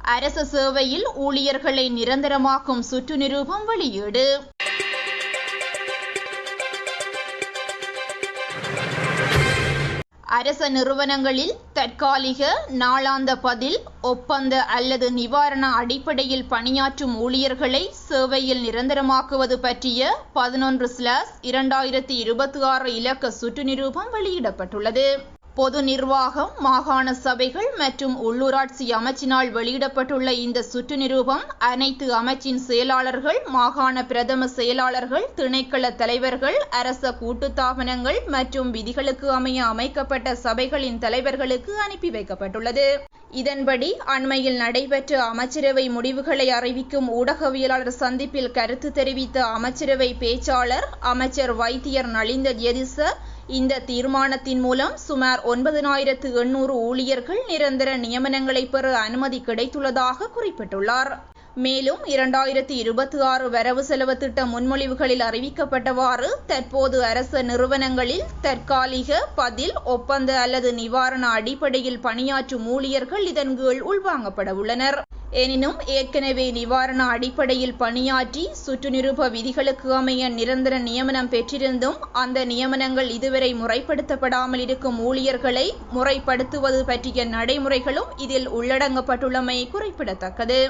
அரச சேவையில் ஊழியர்களை நிரந்தரமாக்கும் சுற்று நிரூபம் வெளியீடு. அரச நிறுவனங்களில் தற்காலிக, நாளாந்த பதில், ஒப்பந்த அல்லது நிவாரண அடிப்படையில் பணியாற்றும் ஊழியர்களை சேவையில் நிரந்தரமாக்குவது பற்றிய 11/2026 இலக்க சுற்று நிரூபம் வெளியிடப்பட்டுள்ளது. பொது நிர்வாகம், மாகாண சபைகள் மற்றும் உள்ளூராட்சி அமைச்சினால் வெளியிடப்பட்டுள்ள இந்த சுற்று நிரூபம் அனைத்து அமைச்சின் செயலாளர்கள், மாகாண பிரதம செயலாளர்கள், திணைக்கள தலைவர்கள், அரச கூட்டுத்தாபனங்கள் மற்றும் விதிகளுக்கு அமைய அமைக்கப்பட்ட சபைகளின் தலைவர்களுக்கு அனுப்பி வைக்கப்பட்டுள்ளது. இதன்படி அண்மையில் நடைபெற்ற அமைச்சரவை முடிவுகளை அறிவிக்கும் ஊடகவியலாளர் சந்திப்பில் கருத்து தெரிவித்த அமைச்சரவை பேச்சாளர் அமைச்சர் வைத்தியர் நலிந்த ஜெதிச இந்த தீர்மானத்தின் மூலம் சுமார் 9,800 ஊழியர்கள் நிரந்தர நியமனங்களை பெற அனுமதி கிடைத்துள்ளதாக குறிப்பிட்டுள்ளார். மேலும் 2026 வரவு செலவு திட்ட முன்மொழிவுகளில் அறிவிக்கப்பட்டவாறு தற்போது அரச நிறுவனங்களில் தற்காலிக, பதில், ஒப்பந்த அல்லது நிவாரண அடிப்படையில் பணியாற்றும் ஊழியர்கள் இதன் கீழ் உள்வாங்கப்பட உள்ளனர். எனினும் ஏற்கனவே நிவாரண அடிப்படையில் பணியாற்றி சுற்று நிரூப விதிகளுக்கு அமைய நிரந்தர நியமனம் பெற்றிருந்தும் அந்த நியமனங்கள் இதுவரை முறைப்படுத்தப்படாமல் இருக்கும் ஊழியர்களை முறைப்படுத்துவது பற்றிய நடைமுறைகளும் இதில் உள்ளடங்கப்பட்டுள்ளமை குறிப்பிடத்தக்கது.